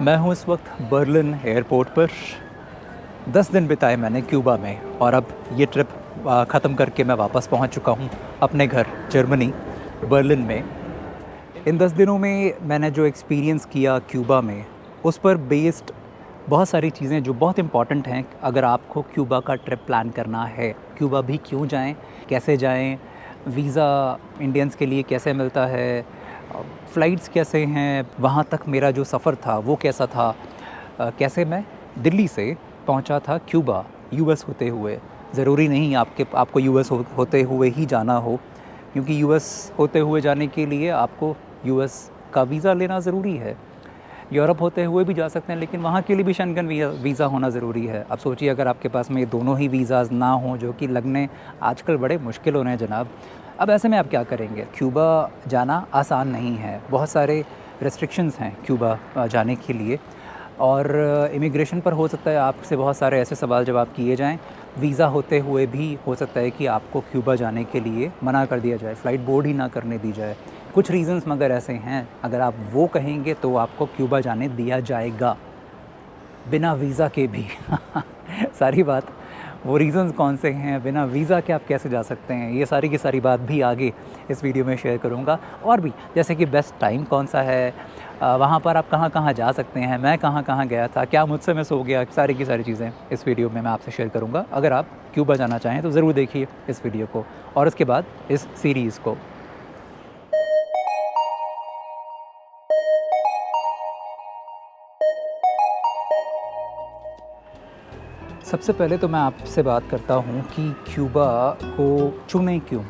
मैं हूँ इस वक्त बर्लिन एयरपोर्ट पर। 10 दिन बिताए मैंने क्यूबा में और अब ये ट्रिप ख़त्म करके मैं वापस पहुँच चुका हूँ अपने घर जर्मनी बर्लिन में। इन 10 दिनों में मैंने जो एक्सपीरियंस किया क्यूबा में, उस पर बेस्ड बहुत सारी चीज़ें जो बहुत इम्पॉर्टेंट हैं अगर आपको क्यूबा का ट्रिप प्लान करना है। क्यूबा भी क्यों जाएं, कैसे जाएं, वीज़ा इंडियंस के लिए कैसे मिलता है, फ़्लाइट्स कैसे हैं, वहाँ तक मेरा जो सफ़र था वो कैसा था, कैसे मैं दिल्ली से पहुँचा था क्यूबा यूएस होते हुए। ज़रूरी नहीं आपको यूएस होते हुए ही जाना हो, क्योंकि यूएस होते हुए जाने के लिए आपको यूएस का वीज़ा लेना ज़रूरी है। यूरोप होते हुए भी जा सकते हैं, लेकिन वहाँ के लिए भी शेंगन वीज़ा होना ज़रूरी है। अब सोचिए अगर आपके पास में ये दोनों ही वीज़ाज़ ना हों, जो कि लगने आजकल बड़े मुश्किल हो रहे हैं जनाब। अब ऐसे में आप क्या करेंगे? क्यूबा जाना आसान नहीं है, बहुत सारे रेस्ट्रिक्शंस हैं क्यूबा जाने के लिए, और इमिग्रेशन पर हो सकता है आपसे बहुत सारे ऐसे सवाल जवाब किए जाएं। वीज़ा होते हुए भी हो सकता है कि आपको क्यूबा जाने के लिए मना कर दिया जाए, फ़्लाइट बोर्ड ही ना करने दी जाए। कुछ रीज़न्स मगर ऐसे हैं, अगर आप वो कहेंगे तो आपको क्यूबा जाने दिया जाएगा बिना वीज़ा के भी। सारी बात वो रीज़न्स कौन से हैं, बिना वीज़ा के आप कैसे जा सकते हैं, ये सारी की सारी बात भी आगे इस वीडियो में शेयर करूँगा। और भी जैसे कि बेस्ट टाइम कौन सा है, वहाँ पर आप कहाँ कहाँ जा सकते हैं, मैं कहाँ कहाँ गया था, क्या मुझसे मिस हो गया, सारी की सारी चीज़ें इस वीडियो में मैं आपसे शेयर करूँगा। अगर आप क्यूबा जाना चाहें तो ज़रूर देखिए इस वीडियो को और उसके बाद इस सीरीज़ को। सबसे पहले तो मैं आपसे बात करता हूँ कि क्यूबा को चुनें क्यों।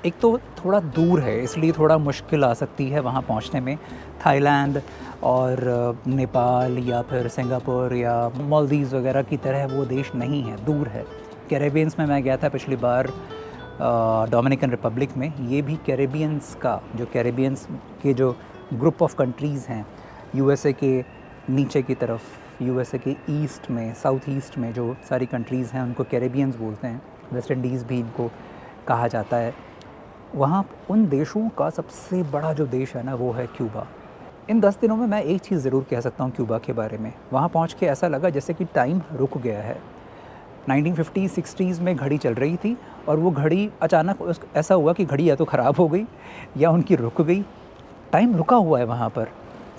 एक तो थोड़ा दूर है, इसलिए थोड़ा मुश्किल आ सकती है वहाँ पहुँचने में। थाईलैंड और नेपाल या फिर सिंगापुर या मालदीव्स वगैरह की तरह वो देश नहीं है, दूर है। कैरेबियंस में मैं गया था पिछली बार, डोमिनिकन रिपब्लिक में। ये भी कैरेबियंस के जो ग्रुप ऑफ कंट्रीज़ हैं, यूएसए के नीचे की तरफ, यूएसए के ईस्ट में, साउथ ईस्ट में जो सारी कंट्रीज़ हैं उनको कैरेबियंस बोलते हैं। वेस्ट इंडीज़ भी इनको कहा जाता है। वहाँ उन देशों का सबसे बड़ा जो देश है ना, वो है क्यूबा। इन 10 दिनों में मैं एक चीज़ ज़रूर कह सकता हूँ क्यूबा के बारे में। वहाँ पहुँच के ऐसा लगा जैसे कि टाइम रुक गया है। 1950-60s में घड़ी चल रही थी और वो घड़ी अचानक ऐसा हुआ कि घड़ी या तो ख़राब हो गई या उनकी रुक गई। टाइम रुका हुआ है वहाँ पर।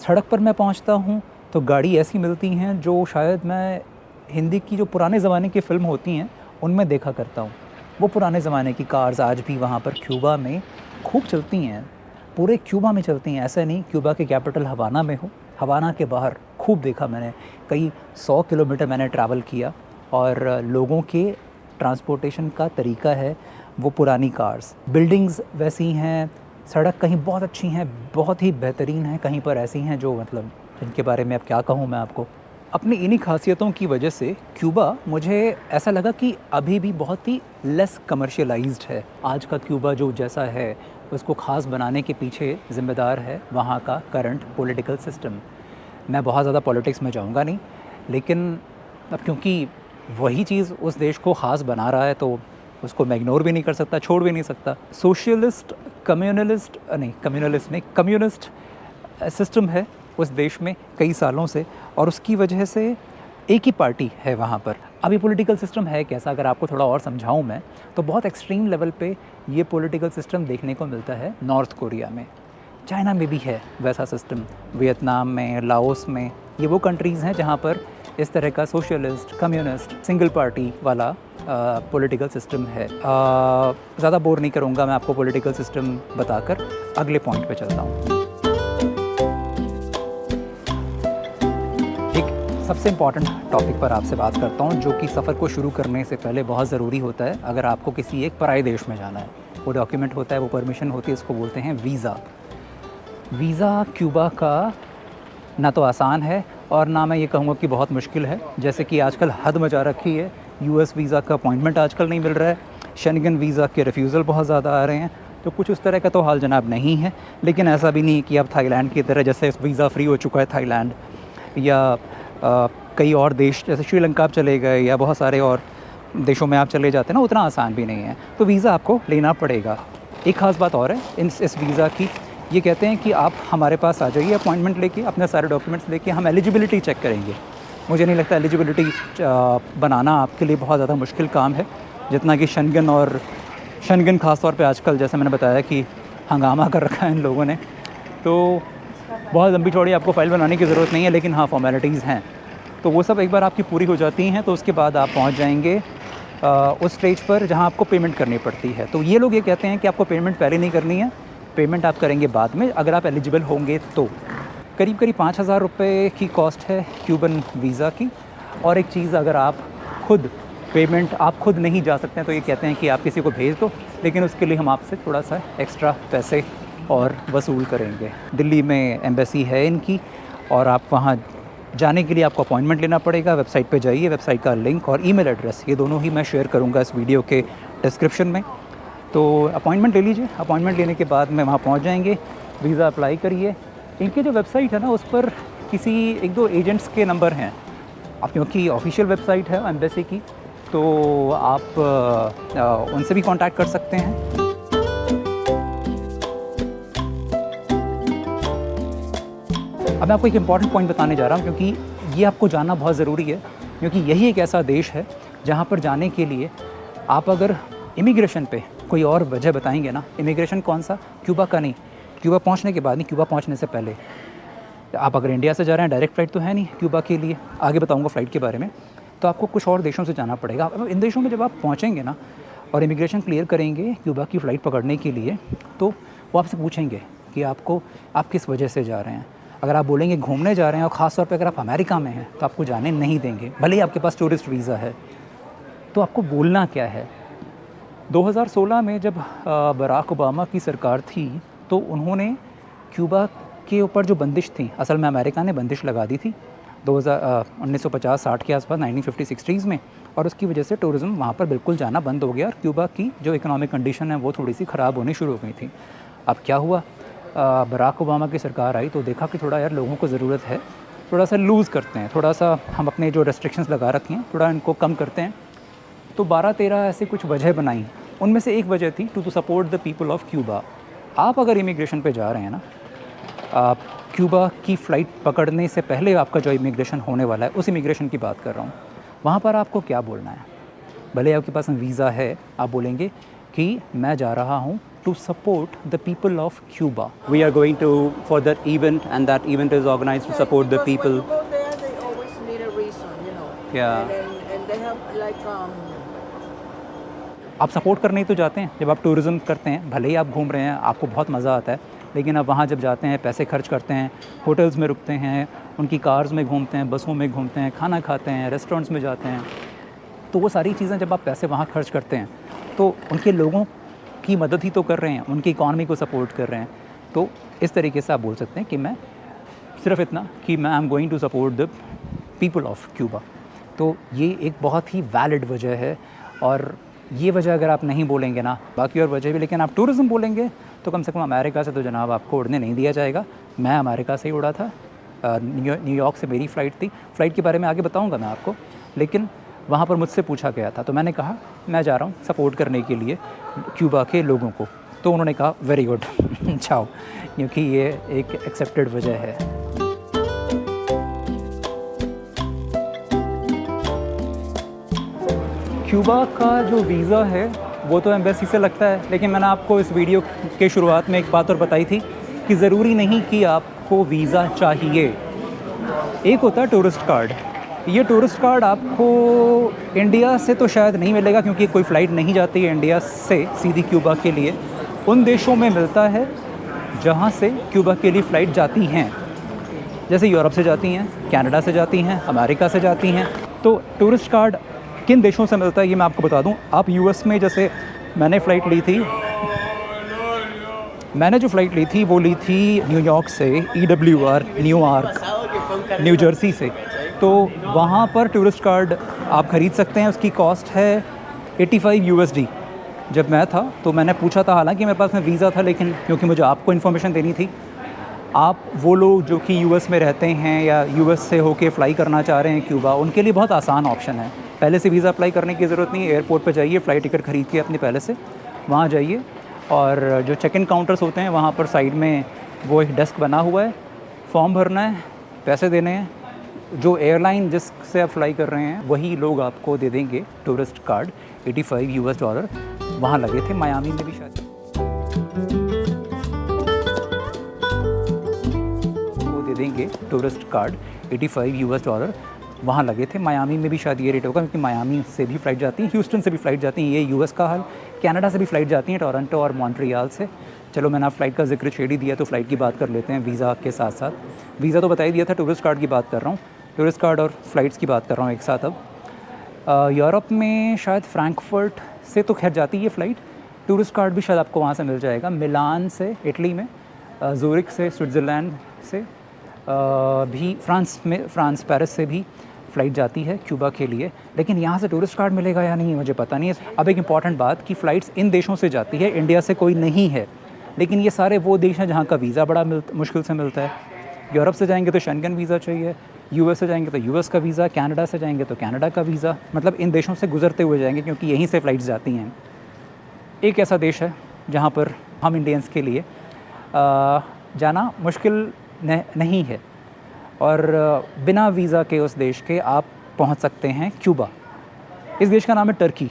सड़क पर मैं पहुँचता हूँ तो गाड़ी ऐसी मिलती हैं जो शायद मैं हिंदी की जो पुराने ज़माने की फ़िल्म होती हैं उनमें देखा करता हूँ। वो पुराने ज़माने की कार्स आज भी वहाँ पर क्यूबा में खूब चलती हैं, पूरे क्यूबा में चलती हैं। ऐसा नहीं क्यूबा की कैपिटल हवाना में हो, हवाना के बाहर खूब देखा मैंने। कई 100 किलोमीटर मैंने ट्रैवल किया और लोगों के ट्रांसपोर्टेशन का तरीका है वो पुरानी कार्स। बिल्डिंग्स वैसी हैं, सड़क कहीं बहुत अच्छी हैं, बहुत ही बेहतरीन हैं, कहीं पर ऐसी हैं जो मतलब जिनके बारे में अब क्या कहूँ मैं आपको। अपनी इन्हीं खासियतों की वजह से क्यूबा मुझे ऐसा लगा कि अभी भी बहुत ही लेस कमर्शियलाइज्ड है। आज का क्यूबा जो जैसा है उसको ख़ास बनाने के पीछे ज़िम्मेदार है वहाँ का करंट पॉलिटिकल सिस्टम। मैं बहुत ज़्यादा पॉलिटिक्स में जाऊँगा नहीं, लेकिन अब क्योंकि वही चीज़ उस देश को ख़ास बना रहा है तो उसको मैं इग्नोर भी नहीं कर सकता, छोड़ भी नहीं सकता। कम्युनिस्ट सिस्टम है उस देश में कई सालों से, और उसकी वजह से एक ही पार्टी है वहाँ पर। अभी पॉलिटिकल सिस्टम है कैसा, अगर आपको थोड़ा और समझाऊँ मैं, तो बहुत एक्सट्रीम लेवल पे ये पॉलिटिकल सिस्टम देखने को मिलता है नॉर्थ कोरिया में। चाइना में भी है वैसा सिस्टम, वियतनाम में, लाओस में। ये वो कंट्रीज़ हैं जहाँ पर इस तरह का सोशलिस्ट, कम्युनिस्ट, सिंगल पार्टी वाला पॉलिटिकल सिस्टम है। ज़्यादा बोर नहीं करूँगा मैं आपको पॉलिटिकल सिस्टम बताकर, अगले पॉइंट पे चलता हूँ। सबसे इम्पॉर्टेंट टॉपिक पर आपसे बात करता हूँ, जो कि सफ़र को शुरू करने से पहले बहुत ज़रूरी होता है। अगर आपको किसी एक पराए देश में जाना है, वो डॉक्यूमेंट होता है, वो परमिशन होती है, इसको बोलते हैं वीज़ा। वीज़ा क्यूबा का ना तो आसान है और ना मैं ये कहूँगा कि बहुत मुश्किल है। जैसे कि आजकल हद मचा रखी है, यूएस वीज़ा का अपॉइंटमेंट आजकल नहीं मिल रहा है, शेंगन वीज़ा के रिफ्यूज़ल बहुत ज़्यादा आ रहे हैं। तो कुछ उस तरह का तो हाल जनाब नहीं है, लेकिन ऐसा भी नहीं कि अब थाईलैंड की तरह जैसे वीज़ा फ्री हो चुका है थाईलैंड, या कई और देश जैसे श्रीलंका आप चले गए या बहुत सारे और देशों में आप चले जाते हैं ना, उतना आसान भी नहीं है। तो वीज़ा आपको लेना पड़ेगा। एक ख़ास बात और है इस वीज़ा की ये कहते हैं कि आप हमारे पास आ जाइए अपॉइंटमेंट लेके, अपने सारे डॉक्यूमेंट्स लेके, हम एलिजिबिलिटी चेक करेंगे। मुझे नहीं लगता एलिजिबिलिटी बनाना आपके लिए बहुत ज़्यादा मुश्किल काम है, जितना कि शंगन ख़ास तौर पे आजकल जैसे मैंने बताया कि हंगामा कर रखा है इन लोगों ने। तो बहुत लंबी चौड़ी आपको फ़ाइल बनाने की ज़रूरत नहीं है, लेकिन हाँ फॉर्मेलिटीज़ हैं। तो वो सब एक बार आपकी पूरी हो जाती हैं तो उसके बाद आप पहुंच जाएंगे उस स्टेज पर जहां आपको पेमेंट करनी पड़ती है। तो ये लोग ये कहते हैं कि आपको पेमेंट पहले नहीं करनी है, पेमेंट आप करेंगे बाद में अगर आप एलिजिबल होंगे तो। करीब 5,000 रुपये की कॉस्ट है क्यूबन वीज़ा की। और एक चीज़, अगर आप खुद नहीं जा सकते हैं तो ये कहते हैं कि आप किसी को भेज दो, लेकिन उसके लिए हम आपसे थोड़ा सा एक्स्ट्रा पैसे और वसूल करेंगे। दिल्ली में एम्बेसी है इनकी, और आप वहाँ जाने के लिए आपको अपॉइंटमेंट लेना पड़ेगा। वेबसाइट पे जाइए, वेबसाइट का लिंक और ईमेल एड्रेस ये दोनों ही मैं शेयर करूँगा इस वीडियो के डिस्क्रिप्शन में। तो अपॉइंटमेंट ले लीजिए, अपॉइंटमेंट लेने के बाद में वहाँ पहुँच जाएंगे, वीज़ा अप्लाई करिए। इनके जो वेबसाइट है ना, उस पर किसी 1-2 एजेंट्स के नंबर हैं। अब क्योंकि ऑफिशियल वेबसाइट है एम्बेसी की, तो आप उनसे भी कांटेक्ट कर सकते हैं। अब मैं आपको एक इम्पॉर्टेंट पॉइंट बताने जा रहा हूँ, क्योंकि ये आपको जानना बहुत ज़रूरी है। क्योंकि यही एक ऐसा देश है जहाँ पर जाने के लिए आप अगर इमिग्रेशन पे कोई और वजह बताएंगे ना, इमिग्रेशन कौन सा, क्यूबा का नहीं, क्यूबा पहुँचने के बाद नहीं, क्यूबा पहुँचने से पहले। आप अगर इंडिया से जा रहे हैं, डायरेक्ट फ़्लाइट तो है नहीं क्यूबा के लिए, आगे बताऊँगा फ़्लाइट के बारे में, तो आपको कुछ और देशों से जाना पड़ेगा। अब इन देशों में जब आप पहुँचेंगे ना और इमिग्रेशन क्लियर करेंगे क्यूबा की फ़्लाइट पकड़ने के लिए, तो वो आपसे पूछेंगे कि आप किस वजह से जा रहे हैं। अगर आप बोलेंगे घूमने जा रहे हैं, और ख़ास तौर पे अगर आप अमेरिका में हैं, तो आपको जाने नहीं देंगे, भले ही आपके पास टूरिस्ट वीज़ा है। तो आपको बोलना क्या है। 2016 में जब बराक ओबामा की सरकार थी, तो उन्होंने क्यूबा के ऊपर जो बंदिश थी, असल में अमेरिका ने बंदिश लगा दी थी 1950-60 के आसपास, 1950-60s में, और उसकी वजह से टूरिज़्म वहाँ पर बिल्कुल जाना बंद हो गया और क्यूबा की जो इकोनॉमिक कंडीशन है वो थोड़ी सी ख़राब होनी शुरू हो गई थी। अब क्या हुआ, बराक ओबामा की सरकार आई तो देखा कि थोड़ा यार लोगों को ज़रूरत है, थोड़ा सा लूज़ करते हैं, थोड़ा सा हम अपने जो रेस्ट्रिक्शंस लगा रखी हैं थोड़ा इनको कम करते हैं। तो 12-13 ऐसे कुछ वजह बनाई, उनमें से एक वजह थी to support the people of Cuba. आप अगर इमिग्रेशन पे जा रहे हैं ना, आप क्यूबा की फ़्लाइट पकड़ने से पहले आपका जो इमिग्रेशन होने वाला है, उस इमिग्रेशन की बात कर रहा हूँ, वहाँ पर आपको क्या बोलना है। भले आपके पास वीज़ा है, आप बोलेंगे कि मैं जा रहा हूँ to support the people of Cuba. We are going to for that event, and that event is organized to support the people. When you go there, they always need a reason, you know. Yeah. And they have like आप support करने ही तो जाते हैं। जब आप tourism करते हैं, भले ही आप घूम रहे हैं, आपको बहुत मज़ा आता है, लेकिन आप वहाँ जब जाते हैं, पैसे खर्च करते हैं, होटल्स में रुकते हैं, उनकी कार्स में घूमते हैं, बसों में घूमते हैं, खाना खाते हैं, रेस्टोरेंट्स में जाते हैं, तो वो सारी चीज़ें जब आप पैसे वहाँ खर्च करते हैं, तो उनके लोगों की मदद ही तो कर रहे हैं, उनकी इकॉनमी को सपोर्ट कर रहे हैं। तो इस तरीके से आप बोल सकते हैं कि मैं सिर्फ इतना कि मैं I am going to support the people of Cuba. तो ये एक बहुत ही वैलिड वजह है, और ये वजह अगर आप नहीं बोलेंगे ना, बाकी और वजह भी, लेकिन आप टूरिज़्म बोलेंगे तो कम से कम अमेरिका से तो जनाब आपको उड़ने नहीं दिया जाएगा। मैं अमेरिका से ही उड़ा था, न्यूयॉर्क से मेरी फ़्लाइट थी। फ़्लाइट के बारे में आगे बताऊँगा मैं आपको, लेकिन वहाँ पर मुझसे पूछा गया था, तो मैंने कहा मैं जा रहा हूँ सपोर्ट करने के लिए क्यूबा के लोगों को। तो उन्होंने कहा वेरी गुड जाओ, क्योंकि ये एक एक्सेप्टेड वजह है। क्यूबा का जो वीज़ा है वो तो एम्बेसी से लगता है, लेकिन मैंने आपको इस वीडियो के शुरुआत में एक बात और बताई थी कि ज़रूरी नहीं कि आपको वीज़ा चाहिए। एक होता है टूरिस्ट कार्ड। ये टूरिस्ट कार्ड आपको इंडिया से तो शायद नहीं मिलेगा, क्योंकि कोई फ़्लाइट नहीं जाती है इंडिया से सीधी क्यूबा के लिए। उन देशों में मिलता है जहाँ से क्यूबा के लिए फ़्लाइट जाती हैं, जैसे यूरोप से जाती हैं, कनाडा से जाती हैं, अमेरिका से जाती हैं। तो टूरिस्ट कार्ड किन देशों से मिलता है ये मैं आपको बता दूं। आप यूएस में, जैसे मैंने जो फ़्लाइट ली थी वो ली थी न्यूयॉर्क से, EWR न्यूयॉर्क, न्यू जर्सी से। तो वहाँ पर टूरिस्ट कार्ड आप ख़रीद सकते हैं, उसकी कॉस्ट है $85 जब मैं था तो मैंने पूछा था, हालांकि मेरे पास में वीज़ा था, लेकिन क्योंकि मुझे आपको इन्फॉर्मेशन देनी थी, आप वो लोग जो कि यूएस में रहते हैं या यूएस से होके फ़्लाई करना चाह रहे हैं क्यूबा, उनके लिए बहुत आसान ऑप्शन है। पहले से वीज़ा अप्लाई करने की ज़रूरत नहीं है, एयरपोर्ट पे जाइए, फ़्लाइट टिकट ख़रीद के अपने पहले से वहाँ जाइए, और जो चेक इन काउंटर्स होते हैं वहाँ पर साइड में वो एक डेस्क बना हुआ है, फॉर्म भरना है, पैसे देने हैं। जो एयरलाइन जिससे आप फ्लाई कर रहे हैं वही लोग आपको दे देंगे टूरिस्ट कार्ड, $85 वहाँ लगे थे। मायामी में भी शायद वो दे देंगे टूरिस्ट कार्ड, $85 वहाँ लगे थे। मायामी में भी शायद ये रेट होगा, क्योंकि मायामी से भी फ़्लाइट जाती हैं, ह्यूस्टन से भी फ़्लाइट जाती हैं, ये यूएस का हाल। कनाडा से भी फ़्लाइट जाती हैं, टोरंटो और मॉन्ट्रियल से। चलो मैंने आप फ़्लाइट का जिक्र छेड़ ही दिया तो फ़्लाइट की बात कर लेते हैं वीज़ा के साथ साथ। वीज़ा तो बता ही दिया था, टूरिस्ट कार्ड की बात कर रहा हूँ, टूरिस्ट कार्ड और फ़्लाइट्स की बात कर रहा हूँ एक साथ। अब यूरोप में शायद फ्रैंकफर्ट से तो खैर जाती है फ़्लाइट, टूरिस्ट कार्ड भी शायद आपको वहाँ से मिल जाएगा। मिलान से इटली में, ज़ूरिक से स्विट्ज़रलैंड से भी, फ्रांस पेरिस से भी फ़्लाइट जाती है क्यूबा के लिए। लेकिन यहाँ से टूरिस्ट कार्ड मिलेगा या नहीं मुझे पता नहीं है। अब एक इम्पॉर्टेंट बात कि फ़्लाइट्स इन देशों से जाती है, इंडिया से कोई नहीं है। लेकिन ये सारे वो देश हैं जहाँ का वीज़ा बड़ा मुश्किल से मिलता है। यूरोप से जाएंगे तो शेंगन वीज़ा चाहिए, यूएस से जाएंगे तो यूएस का वीज़ा, कनाडा से जाएंगे तो कनाडा का वीज़ा, मतलब इन देशों से गुजरते हुए जाएंगे क्योंकि यहीं से फ़्लाइट्स जाती हैं। एक ऐसा देश है जहाँ पर हम इंडियंस के लिए जाना मुश्किल नहीं है और बिना वीज़ा के उस देश के आप पहुँच सकते हैं क्यूबा। इस देश का नाम है टर्की।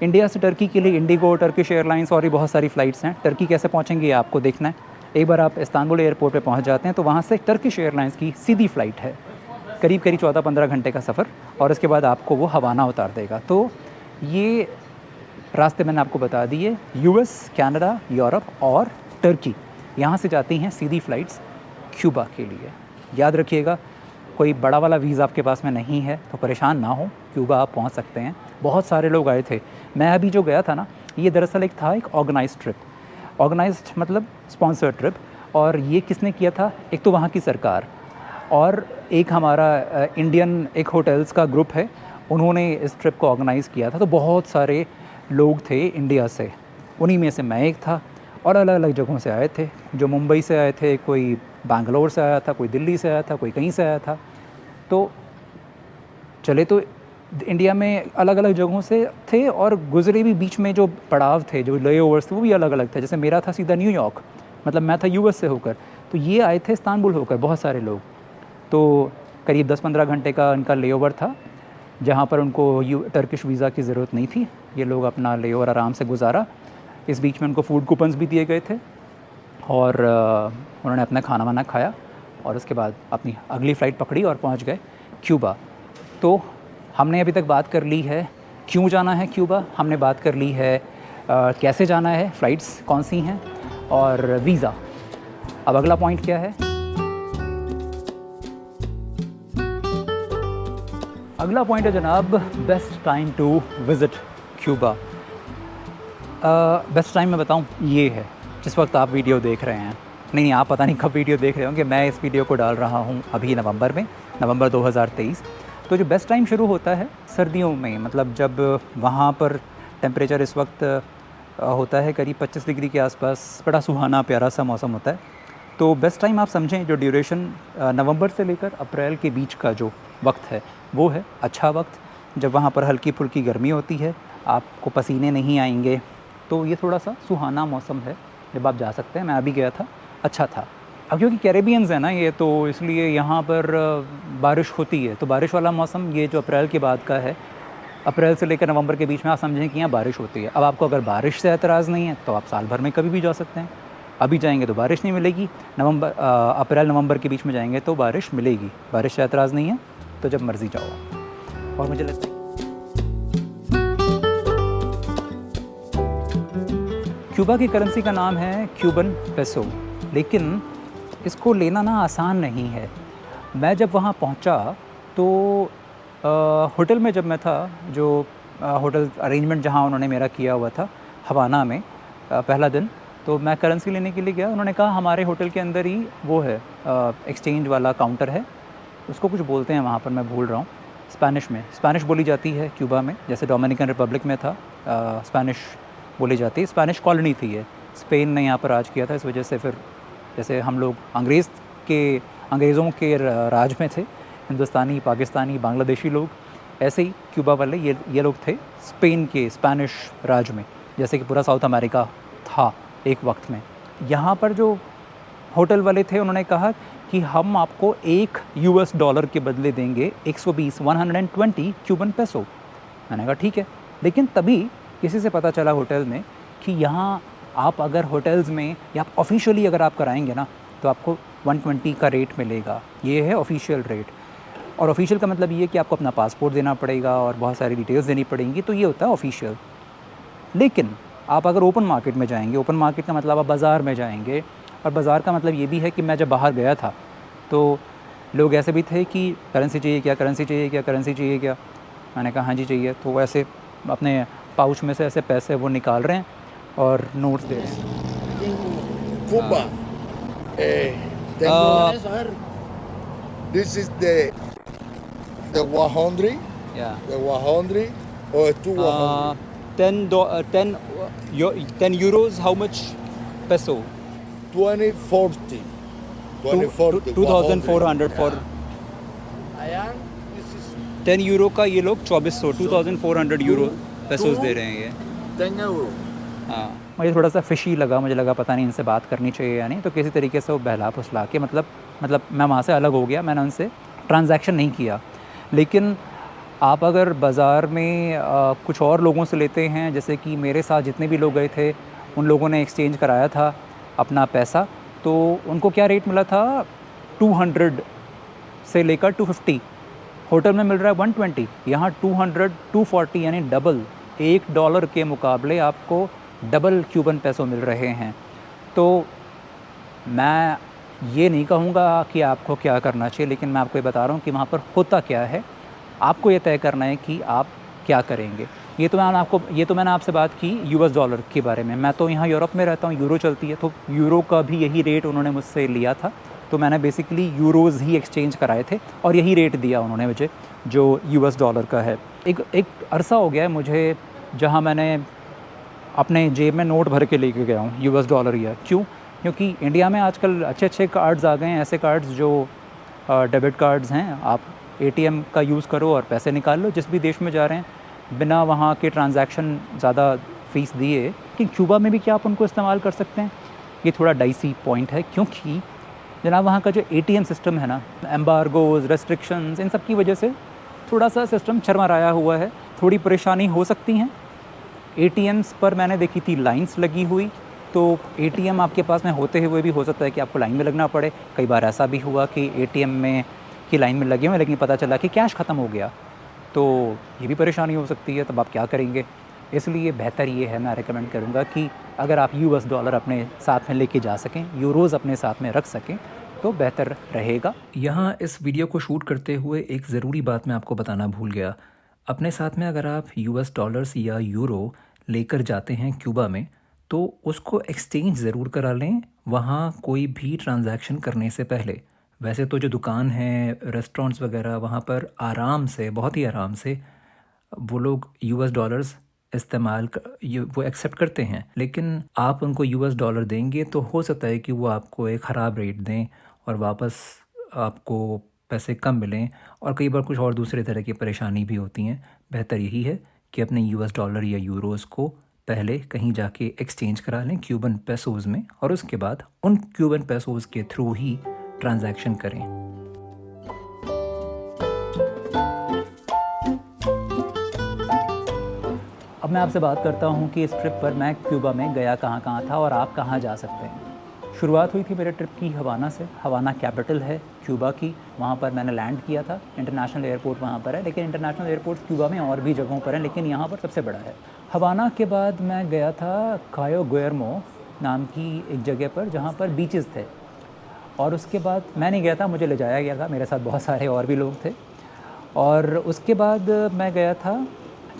इंडिया से टर्की के लिए इंडिगो, टर्किश एयरलाइंस और भी बहुत सारी फ़्लाइट्स हैं। टर्की कैसे पहुँचेंगे आपको देखना है। एक बार आप इस्तांबुल एयरपोर्ट पे पहुँच जाते हैं तो वहाँ से टर्किश एयरलाइंस की सीधी फ़्लाइट है, करीब 14-15 घंटे का सफ़र, और इसके बाद आपको वो हवाना उतार देगा। तो ये रास्ते मैंने आपको बता दिए, यूएस, कनाडा, यूरोप और टर्की, यहाँ से जाती हैं सीधी फ़्लाइट्स क्यूबा के लिए। याद रखिएगा, कोई बड़ा वाला वीज़ा आपके पास में नहीं है तो परेशान ना हो, क्यूबा आप पहुंच सकते हैं। बहुत सारे लोग आए थे, मैं अभी जो गया था ना, ये दरअसल एक था एक ऑर्गेनाइज्ड ट्रिप, ऑर्गेनाइज्ड मतलब स्पॉन्सर्ड ट्रिप। और ये किसने किया था? एक तो वहाँ की सरकार और एक हमारा इंडियन एक होटल्स का ग्रुप है, उन्होंने इस ट्रिप को ऑर्गेनाइज़ किया था। तो बहुत सारे लोग थे इंडिया से, उन्हीं में से मैं एक था, और अलग अलग जगहों से आए थे। जो मुंबई से आए थे, कोई बैंगलोर से आया था, कोई दिल्ली से आया था, कोई कहीं से आया था। तो चले तो इंडिया में अलग अलग जगहों से थे, और गुजरे भी बीच में जो पड़ाव थे, जो लेओवर्स थे, वो भी अलग अलग थे। जैसे मेरा था सीधा न्यूयॉर्क, मतलब मैं था यूएस से होकर, तो ये आए थे इस्तांबुल होकर, बहुत सारे लोग। तो करीब 10-15 घंटे का इनका लेओवर था, जहाँ पर उनको टर्किश वीज़ा की ज़रूरत नहीं थी। ये लोग अपना लेओवर आराम से गुजारा। इस बीच में उनको फूड कूपन्स भी दिए गए थे, और उन्होंने अपना खाना वाना खाया, और उसके बाद अपनी अगली फ़्लाइट पकड़ी और पहुंच गए क्यूबा। तो हमने अभी तक बात कर ली है क्यों जाना है क्यूबा, हमने बात कर ली है कैसे जाना है, फ़्लाइट्स कौन सी हैं, और वीज़ा। अब अगला पॉइंट क्या है? अगला पॉइंट है जनाब, best time to visit Cuba. Best time मैं बताऊं, ये है जिस वक्त आप वीडियो देख रहे हैं। नहीं, आप पता नहीं कब वीडियो देख रहे होंगे, मैं इस वीडियो को डाल रहा हूँ अभी नवंबर में, नवंबर 2023। तो जो बेस्ट टाइम शुरू होता है सर्दियों में, मतलब जब वहाँ पर टेम्परेचर इस वक्त होता है करीब 25 डिग्री के आसपास, बड़ा सुहाना प्यारा सा मौसम होता है। तो बेस्ट टाइम आप समझें, जो ड्यूरेशन नवंबर से लेकर अप्रैल के बीच का जो वक्त है, वो है अच्छा वक्त, जब वहाँ पर हल्की फुल्की गर्मी होती है, आपको पसीने नहीं आएंगे। तो ये थोड़ा सा सुहाना मौसम है, जब आप जा सकते हैं। मैं अभी गया था, अच्छा था। अब क्योंकि कैरेबियंस है ना ये, तो इसलिए यहाँ पर बारिश होती है। तो बारिश वाला मौसम ये जो अप्रैल के बाद का है, अप्रैल से लेकर नवंबर के बीच में आप समझें कि यहाँ बारिश होती है। अब आपको अगर बारिश से एतराज़ नहीं है तो आप साल भर में कभी भी जा सकते हैं। अभी जाएंगे तो बारिश नहीं मिलेगी, अप्रैल नवंबर के बीच में जाएंगे तो बारिश मिलेगी। बारिश से एतराज़ नहीं है तो जब मर्ज़ी जाओ। और मुझे लगता है क्यूबा की करेंसी का नाम है क्यूबन पेसो, लेकिन इसको लेना ना आसान नहीं है। मैं जब वहाँ पहुँचा तो होटल में जब मैं था, जो होटल अरेंजमेंट जहाँ उन्होंने मेरा किया हुआ था हवाना में, पहला दिन, तो मैं करेंसी लेने के लिए गया। उन्होंने कहा हमारे होटल के अंदर ही वो है एक्सचेंज वाला काउंटर है, उसको कुछ बोलते हैं वहाँ पर, मैं भूल रहा हूँ। स्पेनिश में, स्पेनिश बोली जाती है क्यूबा में, जैसे डोमिनिकन रिपब्लिक में था स्पेनिश बोली जाती है। स्पेनिश कॉलोनी थी ये, स्पेन ने यहाँ पर राज किया था, इस वजह से फिर जैसे हम लोग अंग्रेज़ों के राज में थे, हिंदुस्तानी, पाकिस्तानी, बांग्लादेशी लोग, ऐसे ही क्यूबा वाले ये लोग थे स्पेन के, स्पेनिश राज में, जैसे कि पूरा साउथ अमेरिका था एक वक्त में। यहाँ पर जो होटल वाले थे उन्होंने कहा कि हम आपको $1 के बदले देंगे 120 क्यूबन पेसो। मैंने कहा ठीक है, लेकिन तभी किसी से पता चला होटल में कि यहाँ आप अगर होटल्स में या आप ऑफिशियली अगर आप कराएंगे ना तो आपको 120 का रेट मिलेगा। ये है ऑफिशियल रेट, और ऑफिशियल का मतलब ये है कि आपको अपना पासपोर्ट देना पड़ेगा और बहुत सारी डिटेल्स देनी पड़ेंगी, तो ये होता है ऑफिशियल। लेकिन आप अगर ओपन मार्केट में जाएंगे, ओपन मार्केट का मतलब आप बाज़ार में जाएंगे, और बाज़ार का मतलब ये भी है कि मैं जब बाहर गया था तो लोग ऐसे भी थे कि करेंसी चाहिए क्या, करेंसी चाहिए क्या, करेंसी चाहिए क्या। मैंने कहा हाँ जी चाहिए। तो वो ऐसे अपने पाउच में से ऐसे पैसे वो निकाल रहे हैं और नोट्स दे रहे हैं। Cuba. Tengo, Eso, a ver. this is the 100, या the 100, or 200. 10 euros how much peso? 2040. 2040. 2400 for Allá, this is 10 euro का ये लोग 2400 2400 यूरो पेसोस दे रहे हैं ये। 10 euro. हाँ, मुझे थोड़ा सा फिशी लगा, मुझे लगा पता नहीं इनसे बात करनी चाहिए या नहीं, तो किसी तरीके से वो बहला फुसला के मतलब मैं वहाँ से अलग हो गया, मैंने उनसे ट्रांजैक्शन नहीं किया। लेकिन आप अगर बाज़ार में कुछ और लोगों से लेते हैं, जैसे कि मेरे साथ जितने भी लोग गए थे उन लोगों ने एक्सचेंज कराया था अपना पैसा, तो उनको क्या रेट मिला था 200 से लेकर 250। होटल में मिल रहा है 120, यहाँ 200 240 यानी डबल। $1 के मुकाबले आपको डबल क्यूबन पेसो मिल रहे हैं। तो मैं ये नहीं कहूँगा कि आपको क्या करना चाहिए, लेकिन मैं आपको ये बता रहा हूँ कि वहाँ पर होता क्या है। आपको ये तय करना है कि आप क्या करेंगे। ये तो मैंने आपसे बात की US डॉलर के बारे में। मैं तो यहाँ यूरोप में रहता हूँ, यूरो चलती है, तो यूरो का भी यही रेट उन्होंने मुझसे लिया था, तो मैंने बेसिकली यूरोज़ ही एक्सचेंज कराए थे और यही रेट दिया उन्होंने मुझे जो US डॉलर का है। एक अरसा हो गया है मुझे जहाँ मैंने अपने जेब में नोट भर के लेके गया हूँ US डॉलर या। क्यों? क्योंकि इंडिया में आजकल अच्छे कार्ड्स आ गए हैं, ऐसे कार्ड्स जो डेबिट कार्ड्स हैं। आप ATM का यूज़ करो और पैसे निकाल लो जिस भी देश में जा रहे हैं, बिना वहाँ के ट्रांजैक्शन ज़्यादा फ़ीस दिए। कि क्यूबा में भी क्या आप उनको इस्तेमाल कर सकते हैं? ये थोड़ा डाइसी पॉइंट है, क्योंकि जनाब वहाँ का जो ATM सिस्टम है ना, एम्बार्गोज़, रेस्ट्रिक्शंस, इन सब की वजह से थोड़ा सा सिस्टम चरमराया हुआ है, थोड़ी परेशानी हो सकती हैं। ATMs पर मैंने देखी थी लाइंस लगी हुई, तो ATM आपके पास में होते हुए भी हो सकता है कि आपको लाइन में लगना पड़े। कई बार ऐसा भी हुआ कि ATM में की लाइन में लगे हुए लेकिन पता चला कि कैश ख़त्म हो गया, तो ये भी परेशानी हो सकती है। तब आप क्या करेंगे? इसलिए बेहतर ये है, मैं रेकमेंड करूँगा कि अगर आप US डॉलर अपने साथ में लेके जा सकें, यूरोज़ अपने साथ में रख सकें, तो बेहतर रहेगा। यहाँ इस वीडियो को शूट करते हुए एक ज़रूरी बात मैं आपको बताना भूल गया। अपने साथ में अगर आप US डॉलर्स या यूरो लेकर जाते हैं क्यूबा में, तो उसको एक्सचेंज ज़रूर करा लें वहाँ कोई भी ट्रांजैक्शन करने से पहले। वैसे तो जो दुकान है, रेस्टोरेंट्स वगैरह, वहाँ पर आराम से, बहुत ही आराम से वो लोग US डॉलर्स वो एक्सेप्ट करते हैं, लेकिन आप उनको US डॉलर देंगे तो हो सकता है कि वो आपको एक ख़राब रेट दें और वापस आपको पैसे कम मिलें, और कई बार कुछ और दूसरे तरह की परेशानी भी होती हैं। बेहतर यही है कि अपने US डॉलर या यूरोज़ को पहले कहीं जाके एक्सचेंज करा लें क्यूबन पेसोज़ में, और उसके बाद उन क्यूबन पेसोज़ के थ्रू ही ट्रांजैक्शन करें। अब मैं आपसे बात करता हूँ कि इस ट्रिप पर मैं क्यूबा में गया कहाँ था और आप कहाँ जा सकते हैं। शुरुआत हुई थी मेरे ट्रिप की हवाना से। हवाना कैपिटल है क्यूबा की, वहाँ पर मैंने लैंड किया था। इंटरनेशनल एयरपोर्ट वहाँ पर है, लेकिन इंटरनेशनल एयरपोर्ट क्यूबा में और भी जगहों पर हैं, लेकिन यहाँ पर सबसे बड़ा है। हवाना के बाद मैं गया था कायो गुएर्मो नाम की एक जगह पर, जहाँ पर बीचेस थे, और उसके बाद मैं नहीं गया था, मुझे ले जाया गया था, मेरे साथ बहुत सारे और भी लोग थे। और उसके बाद मैं गया था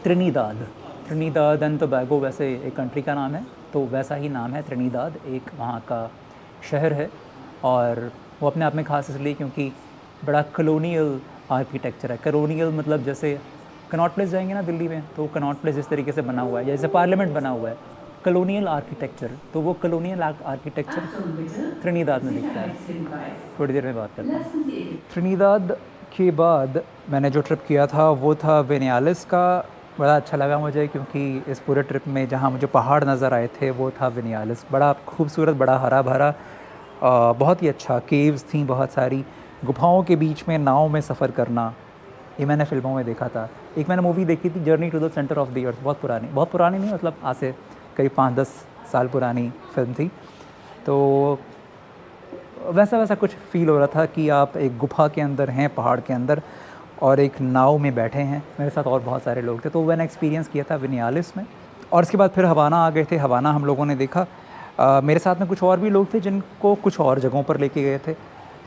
ट्रिनिदाद एंड टोबैगो, वैसे एक कंट्री का नाम है, तो वैसा ही नाम है ट्रिनिदाद, एक वहाँ का शहर है। और वो अपने आप में ख़ास इसलिए क्योंकि बड़ा कॉलोनियल आर्किटेक्चर है। कॉलोनियल मतलब जैसे कनॉट प्लेस जाएंगे ना दिल्ली में, तो कनॉट प्लेस इस तरीके से बना हुआ है, जैसे पार्लियामेंट बना हुआ है, कॉलोनियल आर्किटेक्चर। तो वो कॉलोनियल आर्किटेक्चर ट्रिनिदाद में दिखता है। थोड़ी देर में बात करते हैं। ट्रिनिदाद के बाद मैंने जो ट्रिप किया था वो था विनियालिस का बड़ा अच्छा लगा मुझे, क्योंकि इस पूरे ट्रिप में जहाँ मुझे पहाड़ नज़र आए थे वो था विनियालिस। बड़ा खूबसूरत, बड़ा हरा भरा, बहुत ही अच्छा। केव्स थी बहुत सारी, गुफाओं के बीच में नाव में सफ़र करना, ये मैंने फ़िल्मों में देखा था। एक मैंने मूवी देखी थी, journey to the centre of the earth, बहुत पुरानी नहीं, मतलब आज से करीब 5-10 साल पुरानी फ़िल्म थी। तो वैसा कुछ फ़ील हो रहा था कि आप एक गुफा के अंदर हैं, पहाड़ के अंदर, और एक नाव में बैठे हैं। मेरे साथ और बहुत सारे लोग थे, तो मैंने एक्सपीरियंस किया था विनियालिस में। और इसके बाद फिर हवाना आ गए थे। हवाना हम लोगों ने देखा। मेरे साथ में कुछ और भी लोग थे जिनको कुछ और जगहों पर लेके गए थे।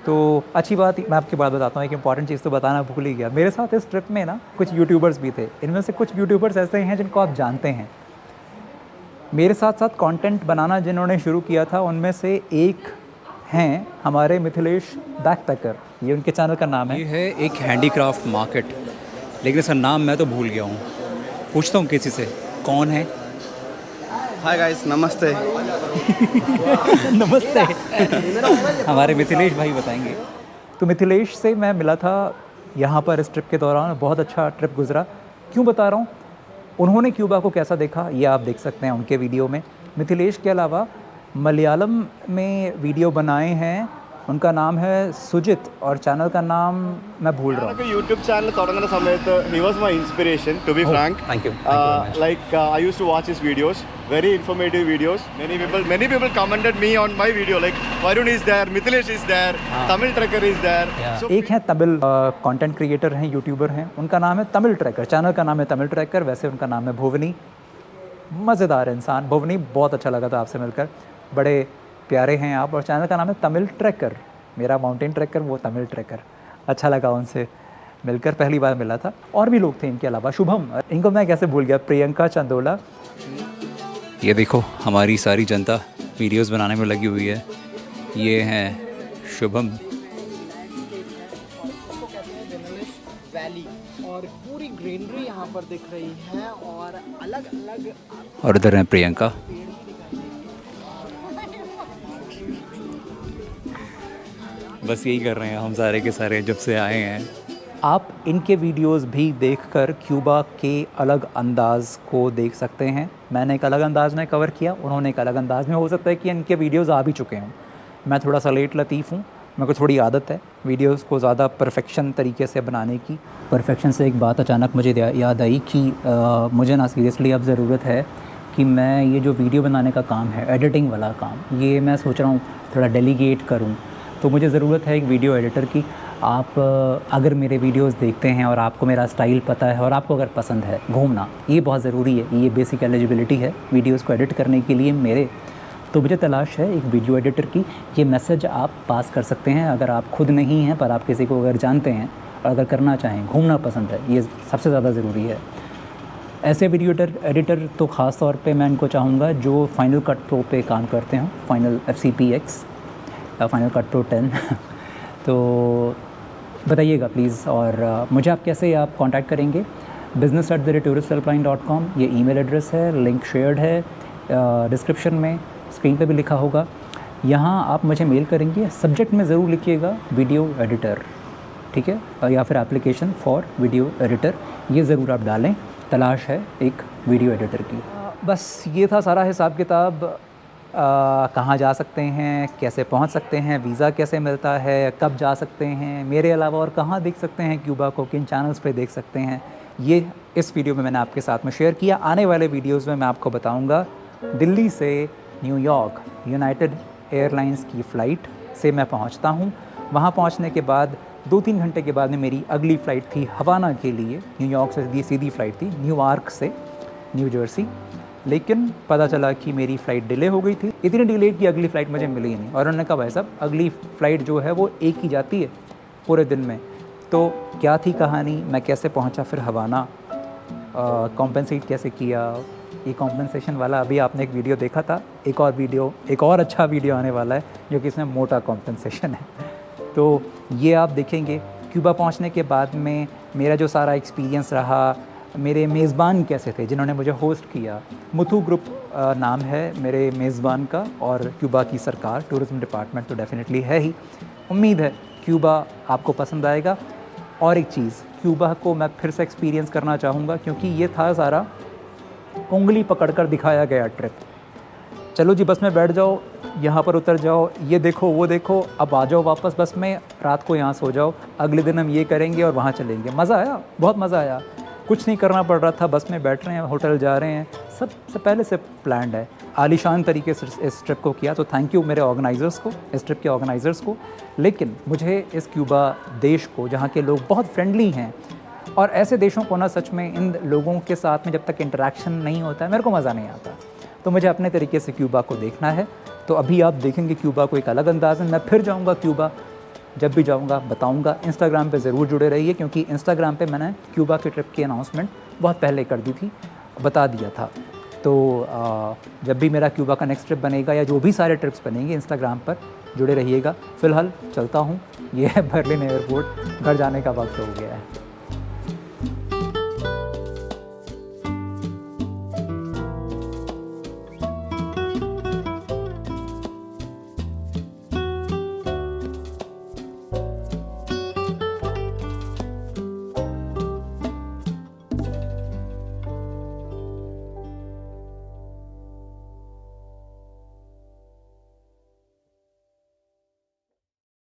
तो अच्छी बात, मैं आपकी बात बताता हूँ, एक इंपॉर्टेंट चीज़ तो बताना भूल ही गया। मेरे साथ इस ट्रिप में ना कुछ यूट्यूबर्स भी थे। इनमें से कुछ यूट्यूबर्स ऐसे हैं जिनको आप जानते हैं। मेरे साथ साथ कंटेंट बनाना जिन्होंने शुरू किया था, उनमें से एक हैं हमारे मिथिलेश बैकपैकर, ये उनके चैनल का नाम है। ये है एक हैंडीक्राफ्ट मार्केट, लेकिन इसका नाम मैं तो भूल गया हूँ। पूछता हूँ किसी से, कौन है? हाय गाइस, नमस्ते। नमस्ते। हमारे मिथिलेश भाई बताएंगे। तो मिथिलेश से मैं मिला था यहाँ पर इस ट्रिप के दौरान, बहुत अच्छा ट्रिप गुजरा। क्यों बता रहा हूँ, उन्होंने क्यूबा को कैसा देखा ये आप देख सकते हैं उनके वीडियो में। मिथिलेश के अलावा मलयालम में वीडियो बनाए हैं, उनका नाम है सुजित, और चैनल का नाम मैं भूल रहा हूँ। यूट्यूब चैनल തുടങ്ങുന്ന സമയത്ത് he was my inspiration, to be frank. Thank you. I used to watch his videos, very informative videos. Many people commented me on my video, like Varun is there, Mithilesh is there, Tamil Trekker is there. So एक हैं Tamil content creator हैं, YouTuber हैं, उनका नाम है Tamil tracker, channel का नाम है तमिल ट्रैकर। वैसे उनका नाम है भुवनी। मज़ेदार इंसान भुवनी, बहुत अच्छा लगा था आपसे मिलकर, बड़े प्यारे हैं आप। और चैनल का नाम है तमिल ट्रैकर, मेरा माउंटेन ट्रैकर, वो तमिल ट्रैकर। अच्छा लगा उनसे मिलकर, पहली बार मिला था। और भी लोग थे इनके अलावा, शुभम, इनको मैं कैसे भूल गया, प्रियंका चंदोला। ये देखो हमारी सारी जनता वीडियोस बनाने में लगी हुई है। ये हैं शुभम। वैली और पूरी ग्रीनरी यहाँ पर दिख रही है, और अलग अलग और इधर हैं प्रियंका। बस यही कर रहे हैं हम सारे के सारे जब से आए हैं। आप इनके वीडियोस भी देखकर क्यूबा के अलग अंदाज़ को देख सकते हैं। मैंने एक अलग अंदाज़ में कवर किया, उन्होंने एक अलग अंदाज़ में। हो सकता है कि इनके वीडियोस आ भी चुके हों। मैं थोड़ा सा लेट लतीफ़ हूँ, मेरे को थोड़ी आदत है वीडियोस को ज़्यादा परफेक्शन तरीके से बनाने की। परफेक्शन से एक बात अचानक मुझे याद आई कि मुझे ना सीरियसली अब ज़रूरत है कि मैं ये जो वीडियो बनाने का काम है, एडिटिंग वाला काम, ये मैं सोच रहा हूँ थोड़ा डेलीगेट करूँ। तो मुझे ज़रूरत है एक वीडियो एडिटर की। आप अगर मेरे वीडियोस देखते हैं और आपको मेरा स्टाइल पता है और आपको अगर पसंद है घूमना, ये बहुत ज़रूरी है, ये बेसिक एलिजिबिलिटी है वीडियोस को एडिट करने के लिए मेरे। तो मुझे तलाश है एक वीडियो एडिटर की। ये मैसेज आप पास कर सकते हैं अगर आप खुद नहीं हैं, पर आप किसी को अगर जानते हैं और अगर करना चाहें, घूमना पसंद है, ये सबसे ज़्यादा ज़रूरी है। ऐसे वीडियो एडिटर तो ख़ास तौर पे मैं इनको चाहूँगा जो फाइनल कट प्रो पे काम करते हों, final FCPX, final cut pro 10। तो बताइएगा प्लीज़। और मुझे आप कैसे आप कांटेक्ट करेंगे? business@touristhelpline.com ये ईमेल एड्रेस है, लिंक शेयर्ड है डिस्क्रिप्शन में, स्क्रीन पे भी लिखा होगा। यहाँ आप मुझे मेल करेंगे, सब्जेक्ट में ज़रूर लिखिएगा वीडियो एडिटर, ठीक है, या फिर एप्लीकेशन फॉर वीडियो एडिटर, ये ज़रूर आप डालें। तलाश है एक वीडियो एडिटर की। बस ये था सारा हिसाब किताब। कहाँ जा सकते हैं, कैसे पहुंच सकते हैं, वीज़ा कैसे मिलता है, कब जा सकते हैं, मेरे अलावा और कहाँ देख सकते हैं क्यूबा को, किन चैनल्स पे देख सकते हैं, ये इस वीडियो में मैंने आपके साथ में शेयर किया। आने वाले वीडियोस में मैं आपको बताऊंगा दिल्ली से न्यूयॉर्क यूनाइटेड एयरलाइंस की फ़्लाइट से मैं पहुंचता हूं। वहां पहुंचने के बाद 2-3 घंटे के बाद में मेरी अगली फ़्लाइट थी हवाना के लिए। न्यूयॉर्क से सीधी फ़्लाइट थी न्यूयॉर्क से न्यू जर्सी, लेकिन पता चला कि मेरी फ़्लाइट डिले हो गई थी। इतनी डिले कि अगली फ़्लाइट मुझे मिली ही नहीं, और उन्होंने कहा भाई साहब अगली फ़्लाइट जो है वो एक ही जाती है पूरे दिन में। तो क्या थी कहानी, मैं कैसे पहुंचा फिर हवाना, कॉम्पेंसेट कैसे किया, ये कॉम्पेंसेशन वाला अभी आपने एक वीडियो देखा था, एक और अच्छा वीडियो आने वाला है जो कि इसमें मोटा कॉम्पेंसेशन है। तो ये आप देखेंगे। क्यूबा पहुंचने के बाद में मेरा जो सारा एक्सपीरियंस रहा, मेरे मेज़बान कैसे थे जिन्होंने मुझे होस्ट किया। मुथु ग्रुप नाम है मेरे मेज़बान का, और क्यूबा की सरकार, टूरिज़्म डिपार्टमेंट तो डेफिनेटली है ही। उम्मीद है क्यूबा आपको पसंद आएगा। और एक चीज़, क्यूबा को मैं फिर से एक्सपीरियंस करना चाहूँगा क्योंकि ये था सारा उंगली पकड़कर दिखाया गया ट्रिप। चलो जी बस में बैठ जाओ, यहाँ पर उतर जाओ, ये देखो वो देखो, अब आ जाओ वापस बस में, रात को यहाँ सो जाओ, अगले दिन हम ये करेंगे और वहाँ चलेंगे। मज़ा आया, बहुत मज़ा आया। कुछ नहीं करना पड़ रहा था, बस में बैठ रहे हैं, होटल जा रहे हैं, सब पहले से प्लान्ड है। आलीशान तरीके से इस ट्रिप को किया, तो थैंक यू मेरे ऑर्गेनाइज़र्स को, इस ट्रिप के ऑर्गेनाइज़र्स को। लेकिन मुझे इस क्यूबा देश को, जहाँ के लोग बहुत फ्रेंडली हैं, और ऐसे देशों को ना सच में इन लोगों के साथ में जब तक इंटरेक्शन नहीं होता है मेरे को मज़ा नहीं आता। तो मुझे अपने तरीके से क्यूबा को देखना है। तो अभी आप देखेंगे क्यूबा को एक अलग अंदाज़ में। मैं फिर जाऊंगा क्यूबा, जब भी जाऊंगा बताऊंगा। इंस्टाग्राम पे ज़रूर जुड़े रहिए क्योंकि इंस्टाग्राम पे मैंने क्यूबा के ट्रिप की अनाउंसमेंट बहुत पहले कर दी थी, बता दिया था। तो जब भी मेरा क्यूबा का नेक्स्ट ट्रिप बनेगा या जो भी सारे ट्रिप्स बनेंगे, इंस्टाग्राम पर जुड़े रहिएगा। फ़िलहाल चलता हूँ, ये है बर्लिन एयरपोर्ट, घर जाने का वक्त हो गया है।